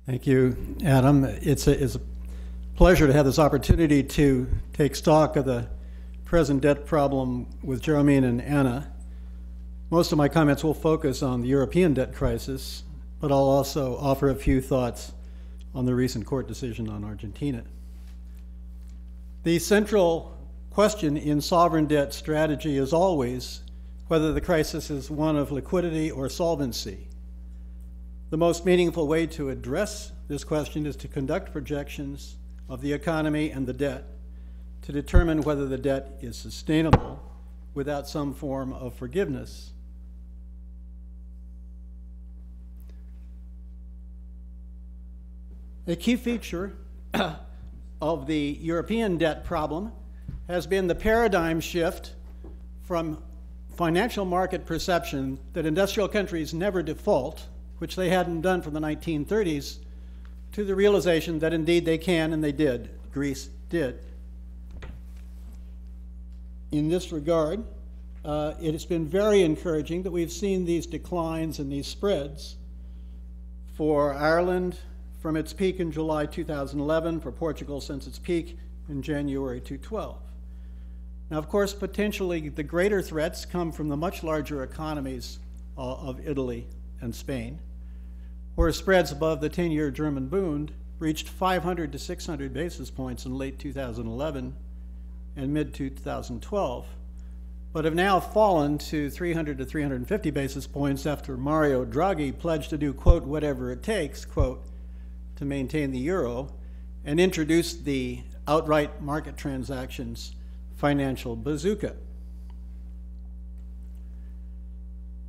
Thank you, Adam. It's a pleasure to have this opportunity to take stock of the present debt problem with Jeromine and Anna. Most of my comments will focus on the European debt crisis, but I'll also offer a few thoughts on the recent court decision on Argentina. The central question in sovereign debt strategy is always whether the crisis is one of liquidity or solvency. The most meaningful way to address this question is to conduct projections of the economy and the debt to determine whether the debt is sustainable without some form of forgiveness. A key feature of the European debt problem has been the paradigm shift from financial market perception that industrial countries never default, which they hadn't done from the 1930s, to the realization that indeed they can, and they did. Greece did. In this regard, it has been very encouraging that we've seen these declines and these spreads for Ireland from its peak in July 2011, for Portugal since its peak in January 2012. Now, of course, potentially the greater threats come from the much larger economies of Italy and Spain, where spreads above the 10-year German Bund reached 500 to 600 basis points in late 2011 and mid-2012, but have now fallen to 300 to 350 basis points after Mario Draghi pledged to do, quote, whatever it takes, quote, to maintain the euro, and introduced the outright market transactions financial bazooka.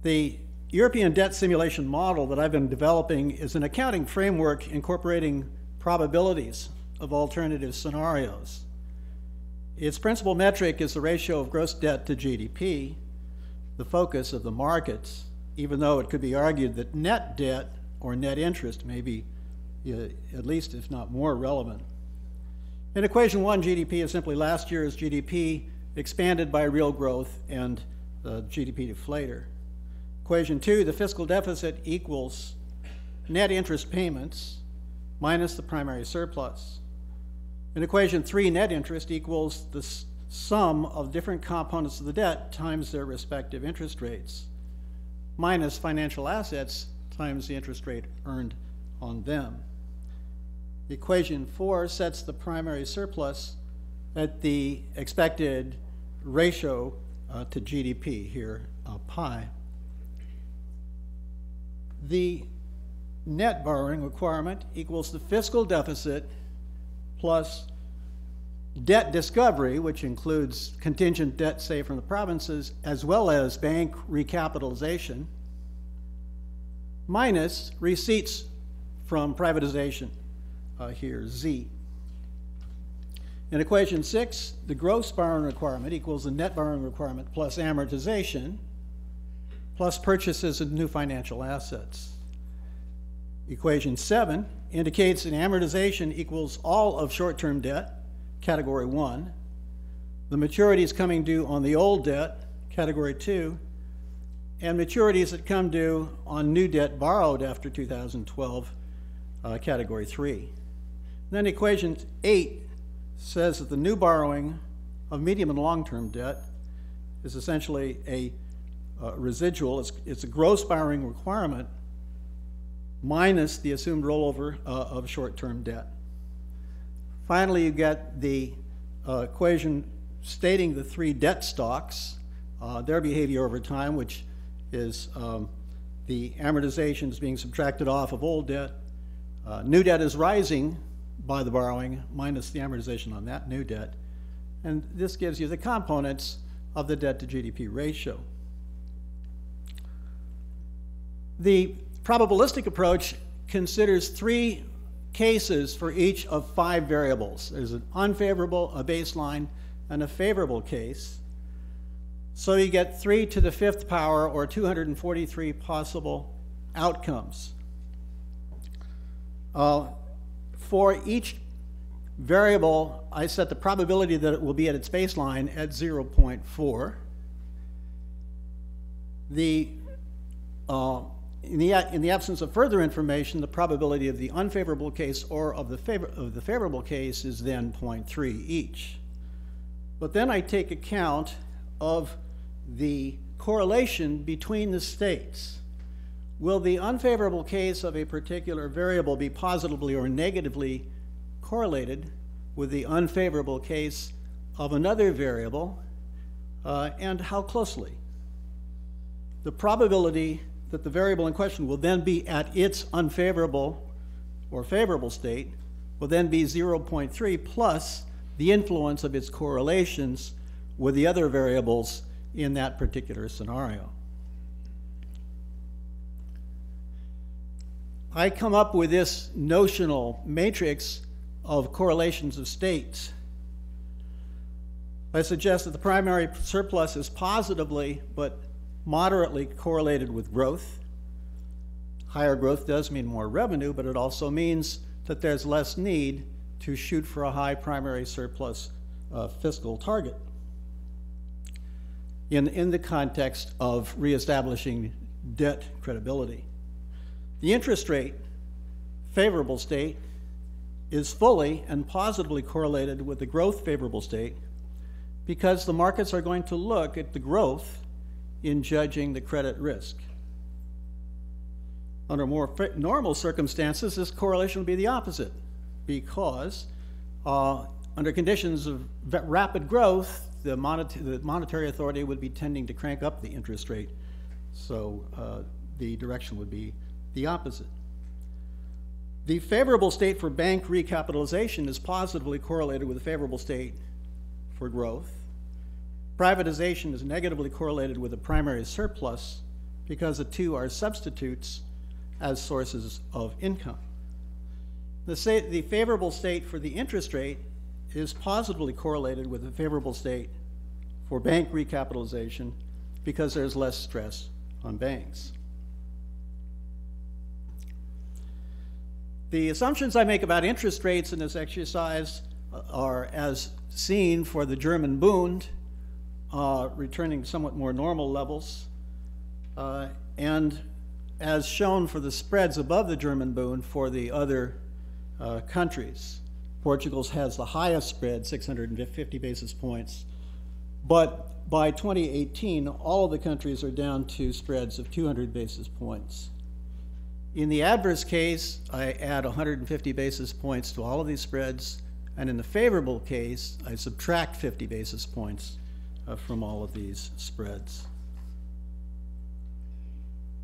The European debt simulation model that I've been developing is an accounting framework incorporating probabilities of alternative scenarios. Its principal metric is the ratio of gross debt to GDP, the focus of the markets, even though it could be argued that net debt or net interest may be at least, if not more, relevant. In equation 1, GDP is simply last year's GDP expanded by real growth and the GDP deflator. Equation 2, the fiscal deficit equals net interest payments minus the primary surplus. In equation 3, net interest equals the sum of different components of the debt times their respective interest rates, minus financial assets times the interest rate earned on them. Equation 4 sets the primary surplus at the expected ratio to GDP, here pi. The net borrowing requirement equals the fiscal deficit plus debt discovery, which includes contingent debt saved from the provinces, as well as bank recapitalization, minus receipts from privatization, here, Z. In equation 6, the gross borrowing requirement equals the net borrowing requirement plus amortization plus purchases of new financial assets. Equation 7 indicates that amortization equals all of short-term debt, category 1, the maturities coming due on the old debt, category 2, and maturities that come due on new debt borrowed after 2012, category 3. Then equation 8 says that the new borrowing of medium and long-term debt is essentially a residual. It's a gross borrowing requirement minus the assumed rollover of short-term debt. Finally, you get the equation stating the three debt stocks, their behavior over time, which is the amortizations being subtracted off of old debt. New debt is rising by the borrowing minus the amortization on that new debt. And this gives you the components of the debt to GDP ratio. The probabilistic approach considers three cases for each of 5 variables. There's an unfavorable, a baseline, and a favorable case. So you get 3 to the 5th power, or 243 possible outcomes. For each variable, I set the probability that it will be at its baseline at 0.4. The in the absence of further information, the probability of the unfavorable case or of the favorable case is then 0.3 each. But then I take account of the correlation between the states. Will the unfavorable case of a particular variable be positively or negatively correlated with the unfavorable case of another variable, and how closely? The probability that the variable in question will then be at its unfavorable or favorable state will then be 0.3 plus the influence of its correlations with the other variables in that particular scenario. I come up with this notional matrix of correlations of states. I suggest that the primary surplus is positively but moderately correlated with growth. Higher growth does mean more revenue, but it also means that there's less need to shoot for a high primary surplus fiscal target in the context of reestablishing debt credibility. The interest rate favorable state is fully and positively correlated with the growth favorable state because the markets are going to look at the growth in judging the credit risk. Under more normal circumstances, this correlation will be the opposite because under conditions of rapid growth, the monetary authority would be tending to crank up the interest rate. So the direction would be the opposite. The favorable state for bank recapitalization is positively correlated with the favorable state for growth. Privatization is negatively correlated with the primary surplus because the two are substitutes as sources of income. The favorable state for the interest rate is positively correlated with the favorable state for bank recapitalization because there's less stress on banks. The assumptions I make about interest rates in this exercise are as seen for the German Bund, returning somewhat more normal levels, and as shown for the spreads above the German Bund for the other countries. Portugal's has the highest spread, 650 basis points, but by 2018, all of the countries are down to spreads of 200 basis points. In the adverse case, I add 150 basis points to all of these spreads, and in the favorable case, I subtract 50 basis points from all of these spreads.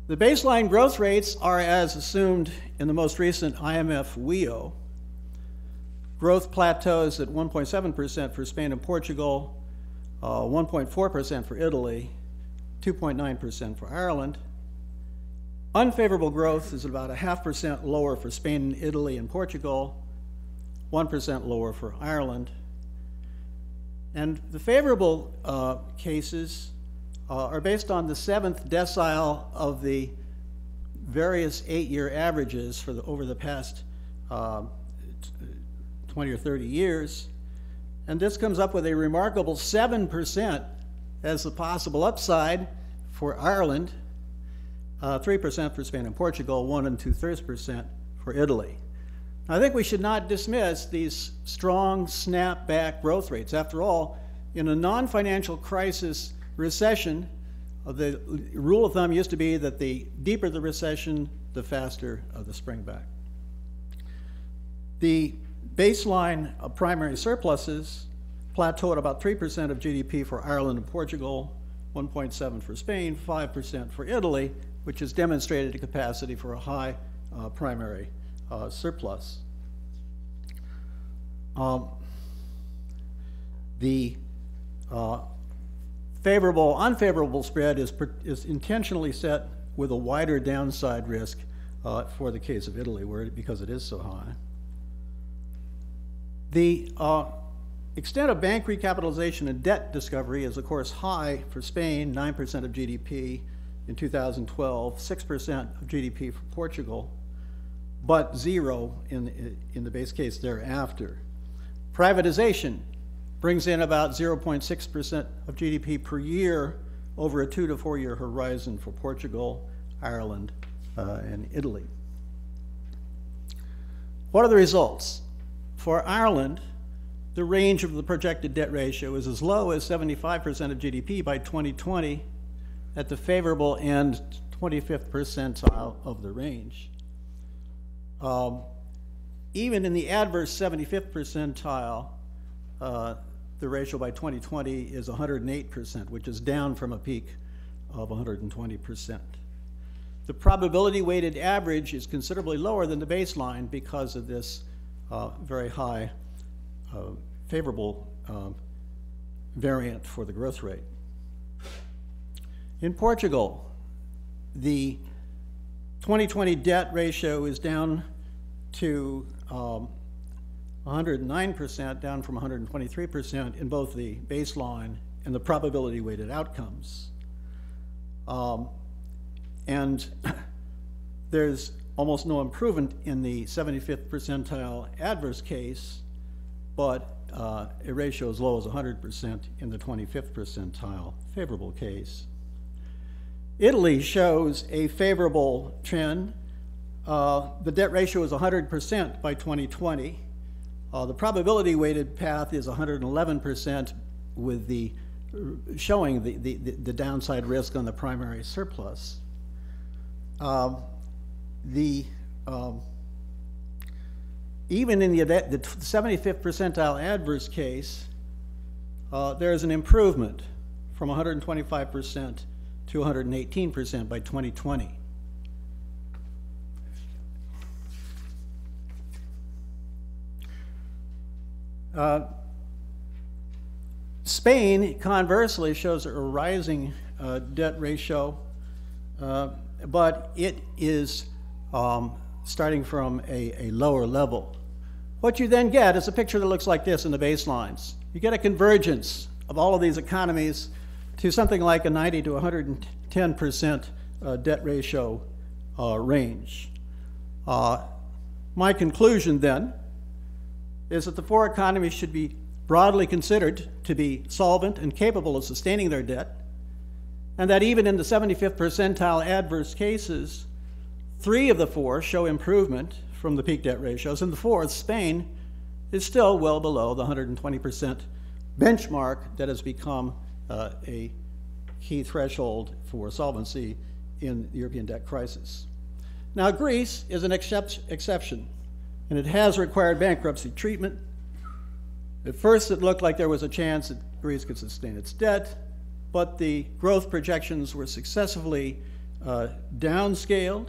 The baseline growth rates are as assumed in the most recent IMF WEO. Growth plateaus at 1.7% for Spain and Portugal, 1.4% for Italy, 2.9% for Ireland. Unfavorable growth is about 0.5% lower for Spain, Italy, and Portugal, 1% lower for Ireland. And the favorable cases are based on the 7th decile of the various 8-year averages for over the past 20 or 30 years. And this comes up with a remarkable 7% as the possible upside for Ireland, 3% for Spain and Portugal, 1 2/3% for Italy. I think we should not dismiss these strong snapback growth rates. After all, in a non-financial crisis recession, the rule of thumb used to be that the deeper the recession, the faster the springback. The baseline of primary surpluses plateau at about 3% of GDP for Ireland and Portugal, 1.7% for Spain, 5% for Italy, which has demonstrated a capacity for a high primary surplus. The favorable-unfavorable spread is intentionally set with a wider downside risk for the case of Italy, because it is so high. The extent of bank recapitalization and debt discovery is, of course, high for Spain, 9% of GDP in 2012, 6% of GDP for Portugal, but 0 in the base case thereafter. Privatization brings in about 0.6% of GDP per year over a 2 to 4 year horizon for Portugal, Ireland, and Italy. What are the results? For Ireland, the range of the projected debt ratio is as low as 75% of GDP by 2020 at the favorable end 25th percentile of the range. Even in the adverse 75th percentile, the ratio by 2020 is 108%, which is down from a peak of 120%. The probability weighted average is considerably lower than the baseline because of this very high favorable variant for the growth rate. In Portugal, the 2020 debt ratio is down to 109%, down from 123% in both the baseline and the probability weighted outcomes. And there's almost no improvement in the 75th percentile adverse case, but a ratio as low as 100% in the 25th percentile favorable case. Italy shows a favorable trend. The debt ratio is 100% by 2020. The probability weighted path is 111% with the showing the downside risk on the primary surplus. Even in the 75th percentile adverse case, there is an improvement from 125% to 118% by 2020. Spain, conversely, shows a rising debt ratio, but it is starting from a lower level. What you then get is a picture that looks like this in the baselines. You get a convergence of all of these economies to something like a 90 to 110% debt ratio range. My conclusion then is that the four economies should be broadly considered to be solvent and capable of sustaining their debt, and that even in the 75th percentile adverse cases, 3 of the 4 show improvement from the peak debt ratios, and the 4th, Spain, is still well below the 120% benchmark that has become a key threshold for solvency in the European debt crisis. Now, Greece is an exception, and it has required bankruptcy treatment. At first, it looked like there was a chance that Greece could sustain its debt, but the growth projections were successively downscaled.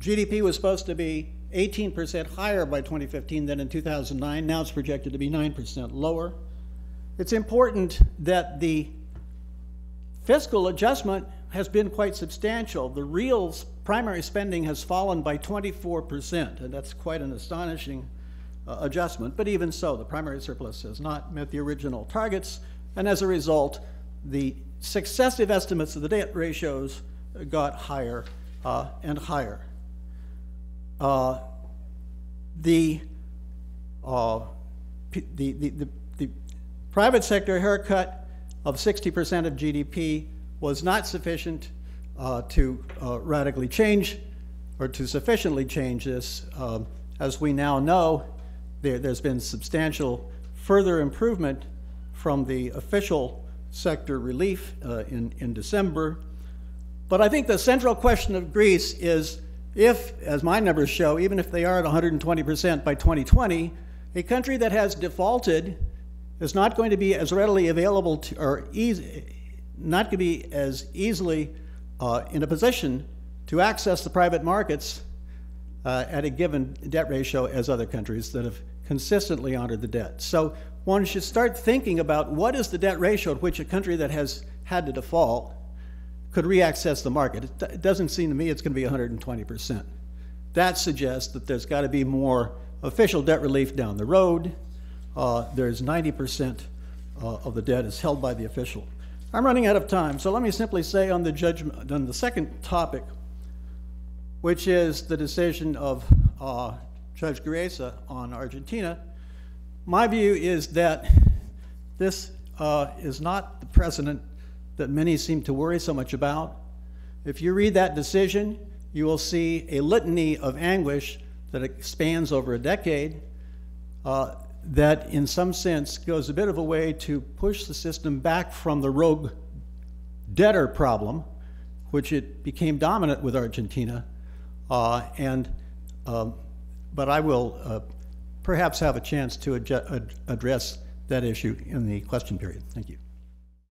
GDP was supposed to be 18% higher by 2015 than in 2009. Now it's projected to be 9% lower. It's important that the fiscal adjustment has been quite substantial. The real primary spending has fallen by 24%, and that's quite an astonishing adjustment. But even so, the primary surplus has not met the original targets, and as a result, the successive estimates of the debt ratios got higher and higher. The private sector haircut of 60% of GDP was not sufficient to radically change or to sufficiently change this. As we now know, there's been substantial further improvement from the official sector relief in December. But I think the central question of Greece is if, as my numbers show, even if they are at 120% by 2020, a country that has defaulted is not going to be as readily available to, or not going to be as easily in a position to access the private markets at a given debt ratio as other countries that have consistently honored the debt. So one should start thinking about what is the debt ratio at which a country that has had to default could reaccess the market. It doesn't seem to me it's going to be 120%. That suggests that there's got to be more official debt relief down the road. There's 90% of the debt is held by the official. I'm running out of time, so let me simply say on the judgment, on the second topic, which is the decision of Judge Griesa on Argentina, my view is that this is not the precedent that many seem to worry so much about. If you read that decision, you will see a litany of anguish that expands over a decade, that in some sense goes a bit of a way to push the system back from the rogue debtor problem, which it became dominant with Argentina, but I will perhaps have a chance to address that issue in the question period. Thank you.